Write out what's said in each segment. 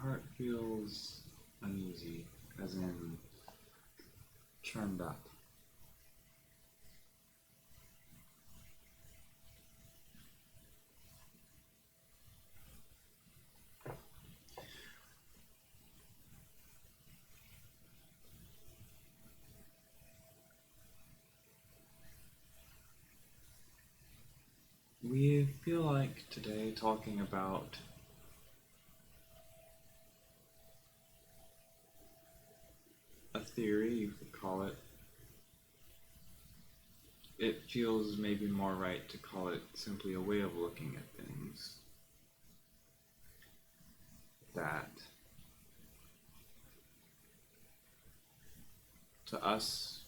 heart feels uneasy, as in churned up. We feel like today talking about a theory, you could call it. It feels maybe more right to call it simply a way of looking at things that, to us,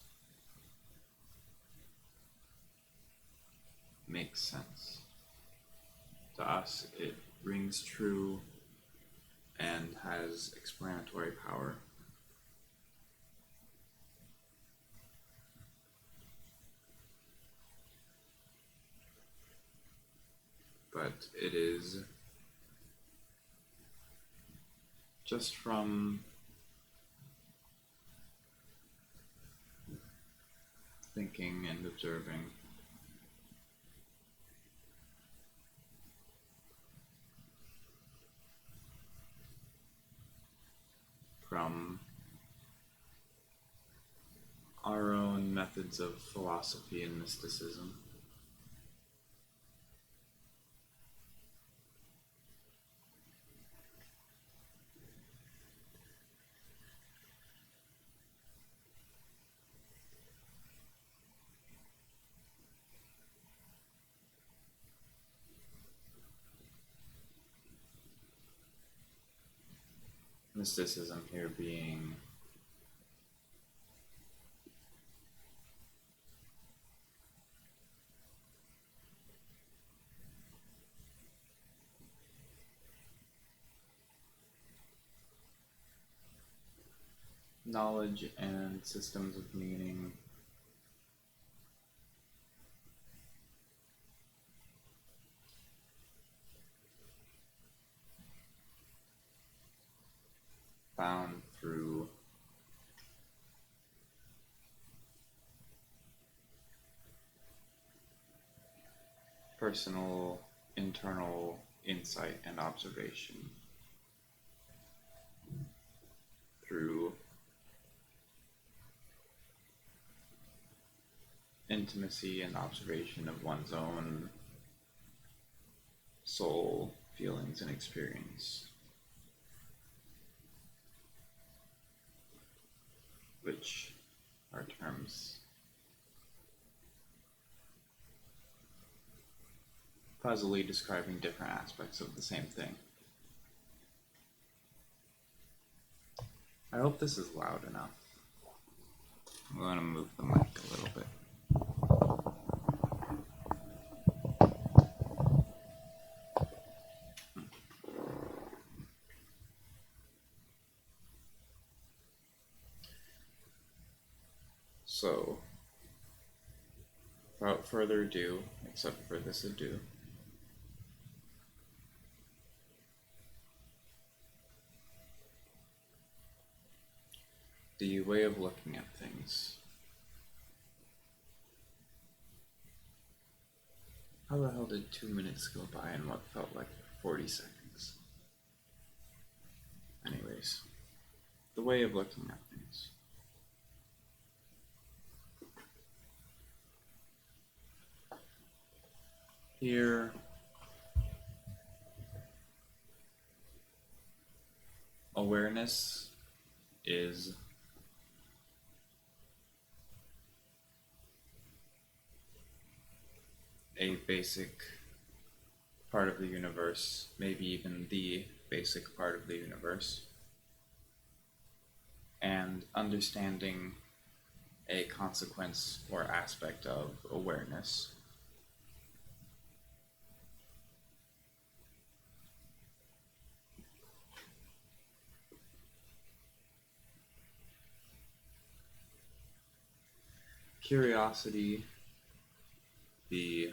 makes sense. To us, it rings true and has explanatory power. But it is just from thinking and observing, from our own methods of philosophy and mysticism. Mysticism here being knowledge and systems of meaning found through personal, internal insight and observation, through intimacy and observation of one's own soul, feelings, and experience, which are terms puzzily describing different aspects of the same thing. I hope this is loud enough. I'm going to move the mic a little bit. So, without further ado, except for this ado, the way of looking at things. How the hell did 2 minutes go by in what felt like 40 seconds? Anyways, the way of looking at things. Here, awareness is a basic part of the universe, maybe even the basic part of the universe, and understanding a consequence or aspect of awareness. Curiosity, the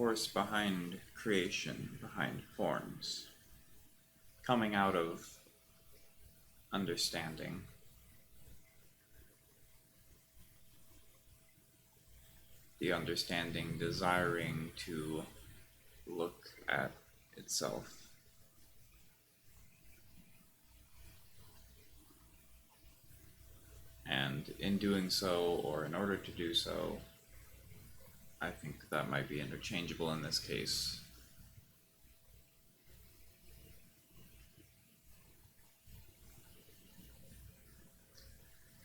force behind creation, behind forms, coming out of understanding. The understanding desiring to look at itself. And in doing so, or in order to do so, I think that might be interchangeable in this case.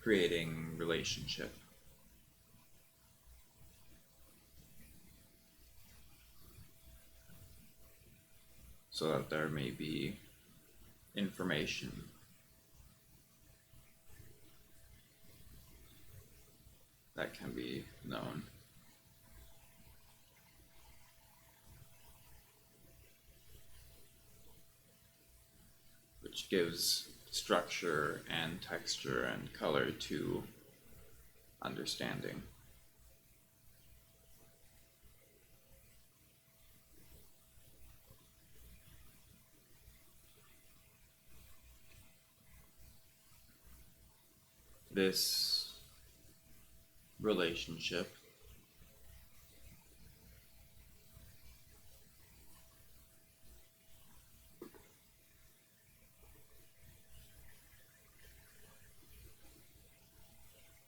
Creating relationship. So that there may be information that can be known. Which gives structure and texture and color to understanding. This relationship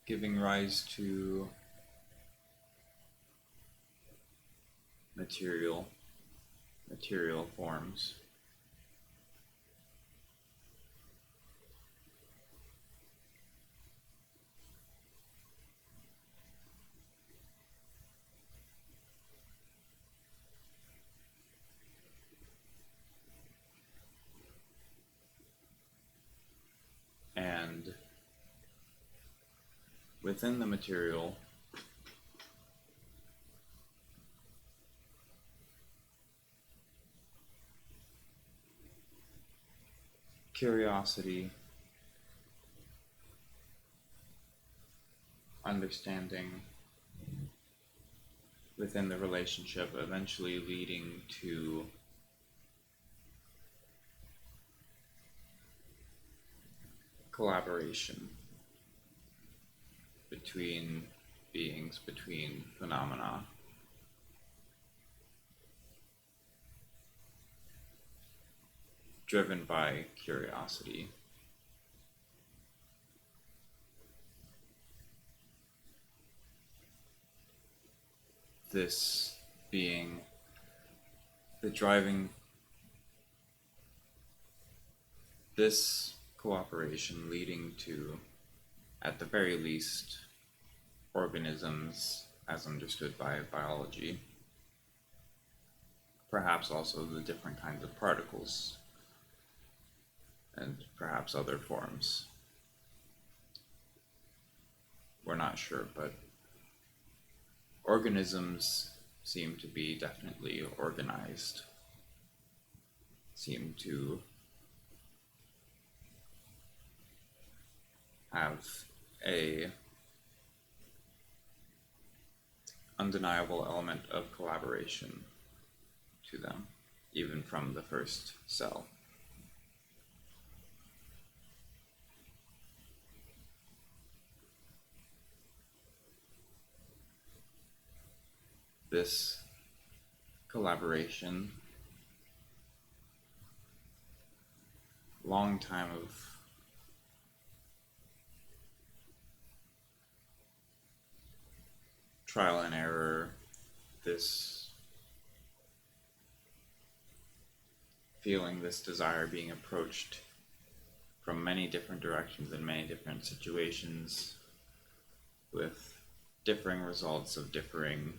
giving rise to material forms. And within the material, curiosity, understanding within the relationship, eventually leading to collaboration between beings, between phenomena. Driven by curiosity. This being the driving, this cooperation leading to, at the very least, organisms as understood by biology, perhaps also the different kinds of particles, and perhaps other forms. We're not sure, but organisms seem to be definitely organized, seem to have a undeniable element of collaboration to them, even from the first cell. This collaboration, long time of trial and error, this feeling, this desire being approached from many different directions in many different situations with differing results of differing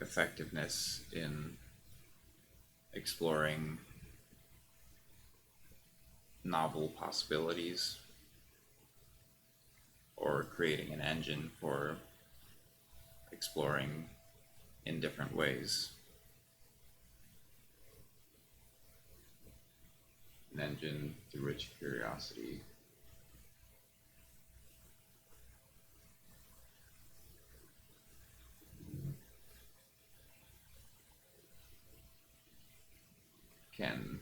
effectiveness in exploring novel possibilities or creating an engine for exploring in different ways. An engine through which curiosity can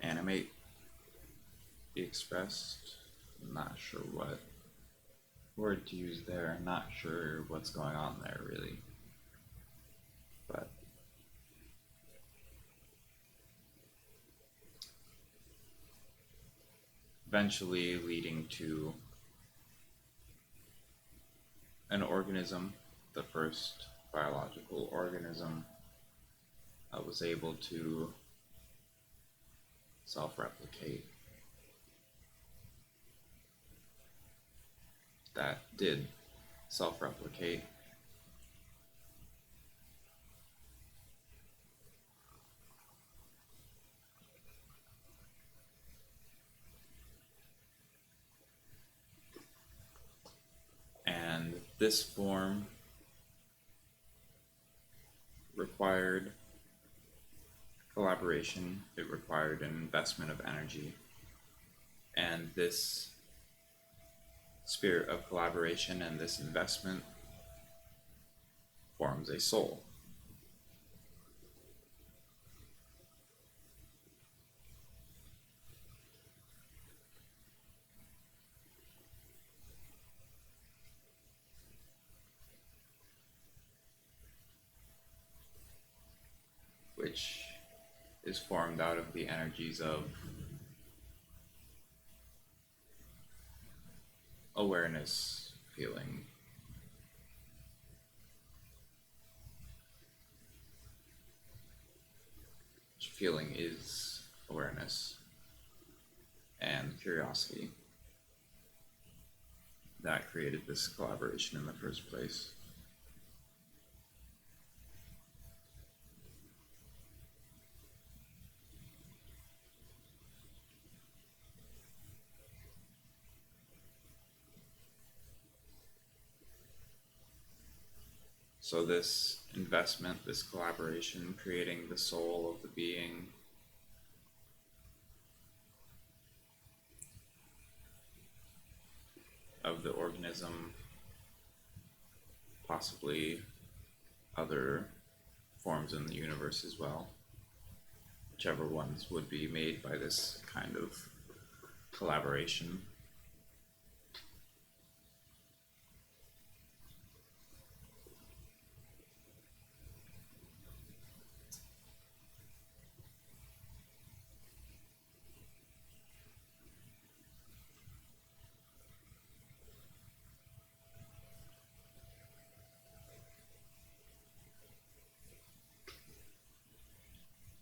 animate, be expressed. I'm not sure what word to use there. I'm not sure what's going on there really. But eventually leading to an organism, the first biological organism that was able to self-replicate, that did self-replicate. And this form required collaboration, it required an investment of energy, and this spirit of collaboration and this investment forms a soul. Which is formed out of the energies of awareness, feeling, which feeling is awareness, and curiosity that created this collaboration in the first place. So this investment, this collaboration, creating the soul of the being, of the organism, possibly other forms in the universe as well, whichever ones would be made by this kind of collaboration.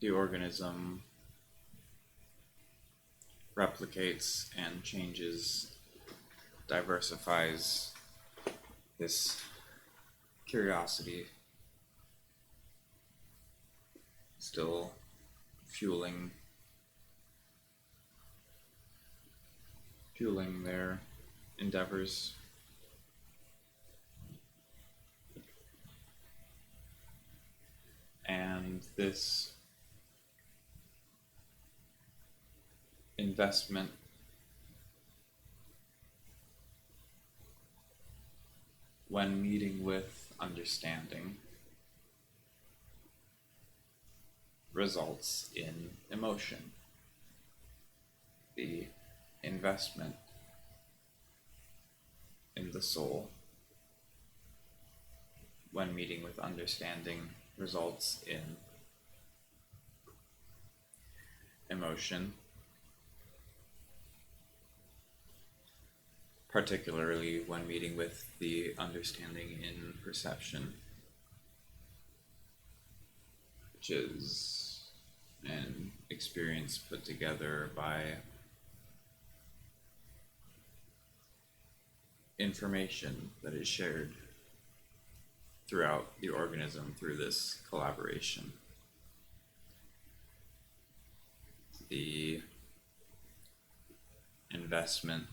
The organism replicates and changes, diversifies this curiosity, still fueling their endeavors. And this investment when meeting with understanding results in emotion. The investment in the soul when meeting with understanding results in emotion, particularly when meeting with the understanding in perception, which is an experience put together by information that is shared throughout the organism through this collaboration. The investment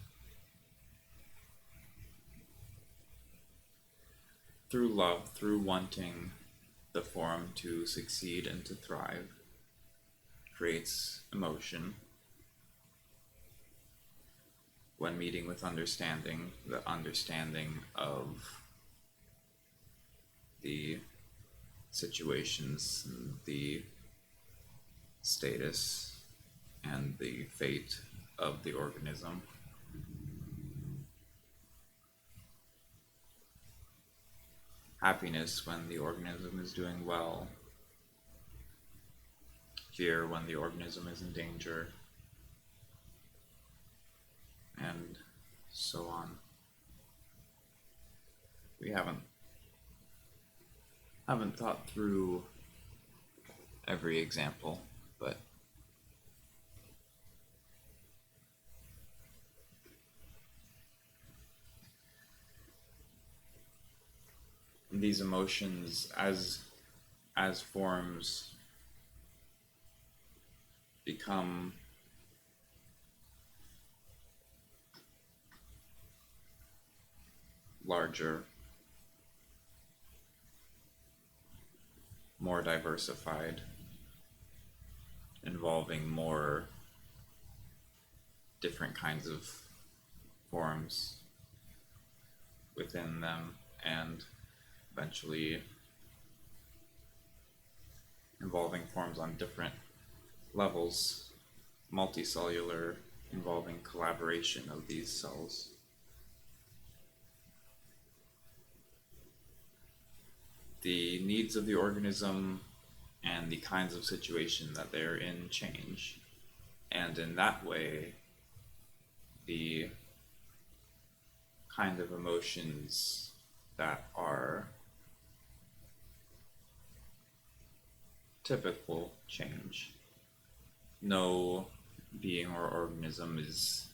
through love, through wanting the form to succeed and to thrive, creates emotion, when meeting with understanding, the understanding of the situations, and the status, and the fate of the organism. Happiness when the organism is doing well, fear when the organism is in danger, and so on. We haven't thought through every example, but these emotions as forms become larger, more diversified, involving more different kinds of forms within them, and eventually involving forms on different levels, multicellular, involving collaboration of these cells. The needs of the organism and the kinds of situation that they're in change, and in that way, the kind of emotions that are typical change. No being or organism is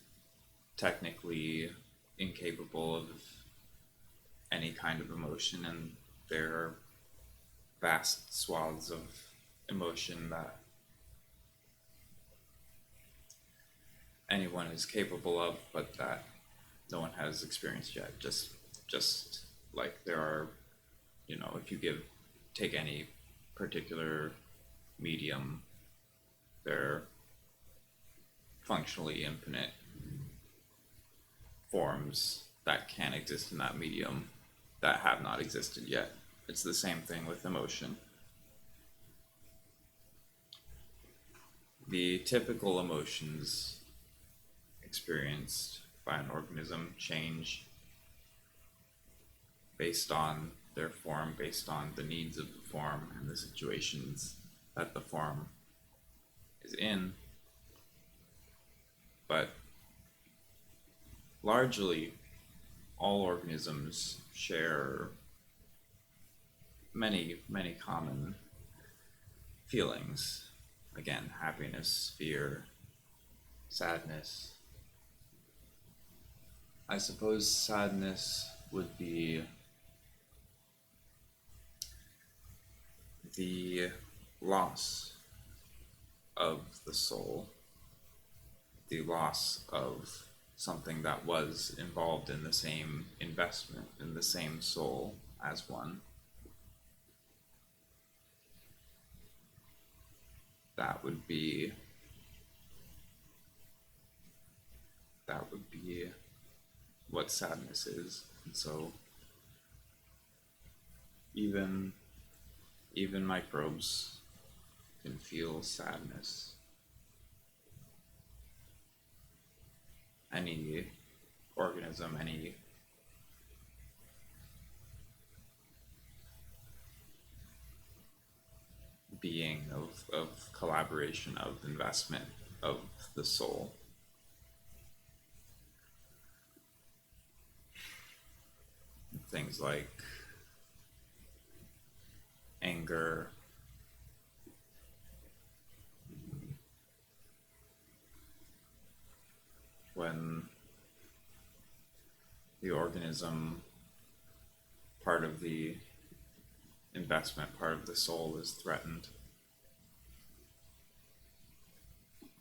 technically incapable of any kind of emotion, and there are vast swaths of emotion that anyone is capable of, but that no one has experienced yet. Just like there are, if you take any particular medium, there are functionally infinite forms that can exist in that medium that have not existed yet. It's the same thing with emotion. The typical emotions experienced by an organism change based on their form, based on the needs of the form and the situations that the form is in. But largely, all organisms share many, many common feelings. Again, happiness, fear, sadness. I suppose sadness would be the loss of the soul, the loss of something that was involved in the same investment, in the same soul as one. That would be what sadness is. And so even microbes can feel sadness. Any organism, any being of collaboration, of investment, of the soul. Things like anger, when the organism, part of the investment, part of the soul is threatened.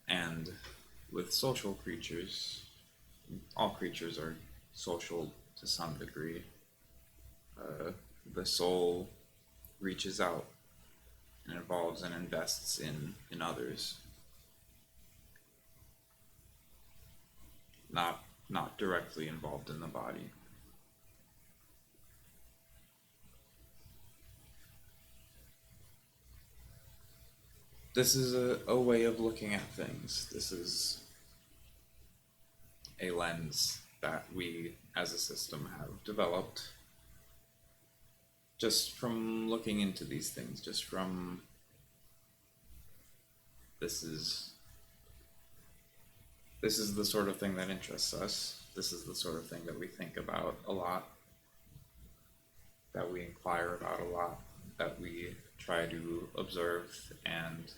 And with social creatures, all creatures are social to some degree. The soul reaches out and involves and invests in others. Not not directly involved in the body. This is a way of looking at things. This is a lens that we as a system have developed just from looking into these things, just from this is the sort of thing that interests us. This is the sort of thing that we think about a lot, that we inquire about a lot, that we try to observe, and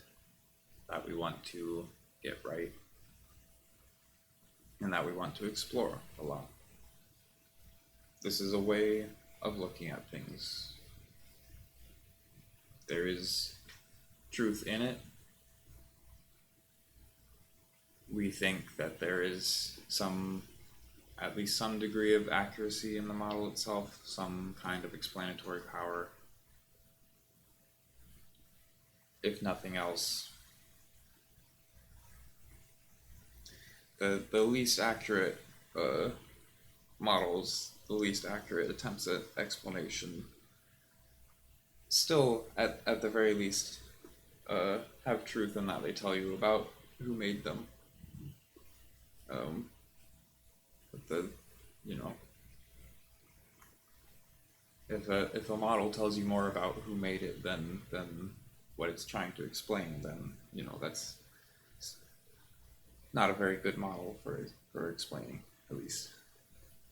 that we want to get right, and that we want to explore a lot. This is a way of looking at things. There is truth in it. We think that there is at least some degree of accuracy in the model itself, some kind of explanatory power. If nothing else, the least accurate models, the least accurate attempts at explanation, still, at the very least, have truth in that they tell you about who made them. But if a model tells you more about who made it than what it's trying to explain, then that's not a very good model for explaining. At least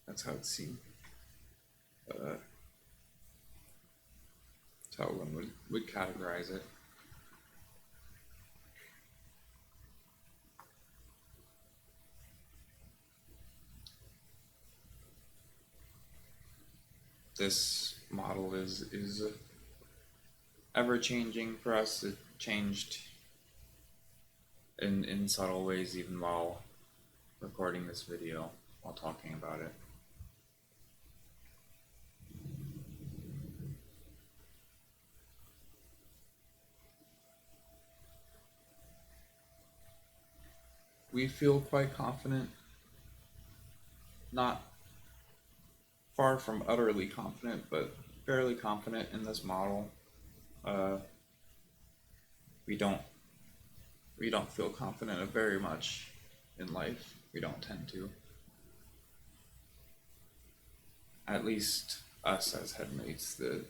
that's how it's seen. That's how one would categorize it. This model is ever changing for us. It changed in subtle ways even while recording this video, while talking about it. We feel quite confident, not far from utterly confident, but fairly confident in this model. We don't feel confident of very much in life. We don't tend to. At least us as headmates, the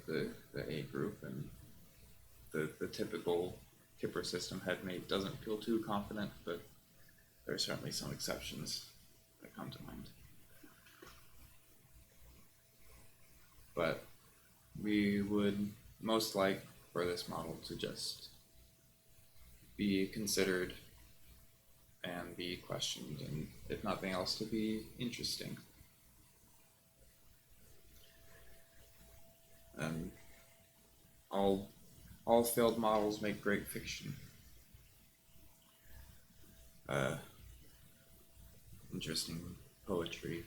A group, and the typical Kipper system headmate doesn't feel too confident, but there are certainly some exceptions that come to mind. But we would most like for this model to just be considered and be questioned, and if nothing else, to be interesting. And all failed models make great fiction. Interesting poetry.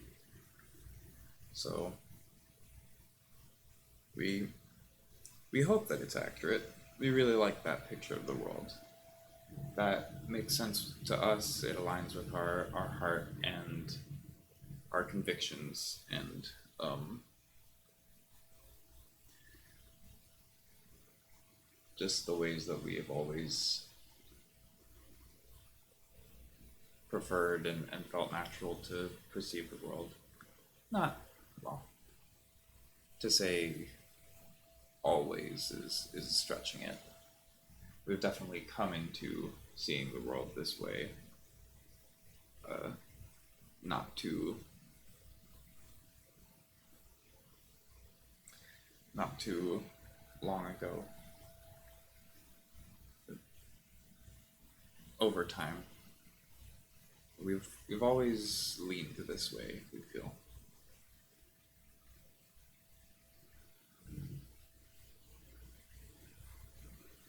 So we hope that it's accurate. We really like that picture of the world. That makes sense to us. It aligns with our heart and our convictions, and just the ways that we have always preferred and felt natural to perceive the world. Not, well, to say always is stretching it. We've definitely come into seeing the world this way not too long ago. Over time, we've always leaned this way, we feel.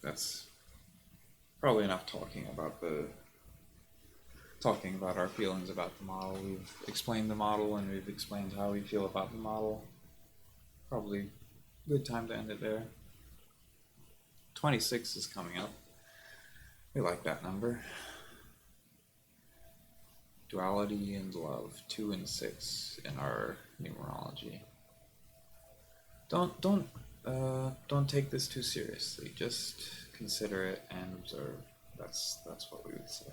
That's probably enough talking about our feelings about the model. We've explained the model, and we've explained how we feel about the model. Probably a good time to end it there. 26 is coming up. We like that number. duality and love, 2 and 6 in our numerology. Don't take this too seriously. Just consider it and observe. That's what we would say.